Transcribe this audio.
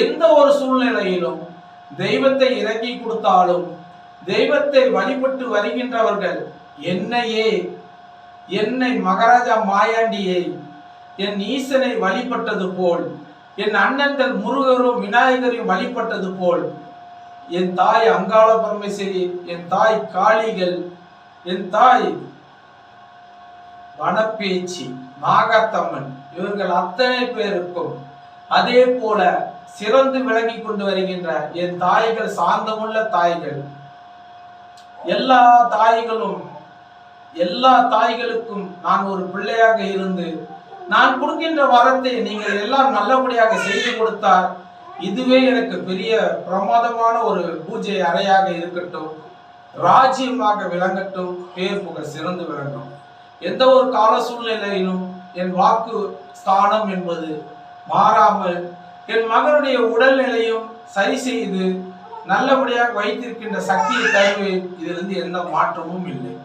எந்த ஒரு சூழ்நிலையிலும் தெய்வத்தை இறக்கி கொடுத்தாலும் தெய்வத்தை வழிபட்டு வருகின்றவர்கள் என்னை மகாராஜா மாயாண்டியை என் ஈசனை வழிபட்டது போல், என் அண்ணன்கள் முருகரும் விநாயகரையும் வழிபட்டது போல், என் தாய் அங்காள பரமேஸ்வரி, என் தாய் காளிகள், என் தாய் வனப்பேச்சி, நாகத்தம்மன், இவர்கள் அத்தனை பேருக்கும் அதே போல சிறந்து விளங்கி கொண்டு வருகின்ற என் தாய்கள், சாந்தமுள்ள தாய்கள், எல்லா தாய்களுக்கும் நான் ஒரு பிள்ளையாக இருந்து நான் கொடுக்கின்ற வரத்தை நீங்கள் எல்லாம் நல்லபடியாக செய்து கொடுத்தால் இதுவே எனக்கு பெரிய பிரமாதமான ஒரு பூஜை அறையாக இருக்கட்டும், ராஜ்யமாக விளங்கட்டும், பேர் புகழ் சிறந்து விளங்கும். எந்த ஒரு கால சூழ்நிலையிலும் என் வாக்கு ஸ்தானம் என்பது மாறாமல் என் மகனுடைய உடல்நிலையும் சரி செய்து நல்லபடியாக வைத்திருக்கின்ற சக்தியை தருவேன். இதிலிருந்து எந்த மாற்றமும் இல்லை.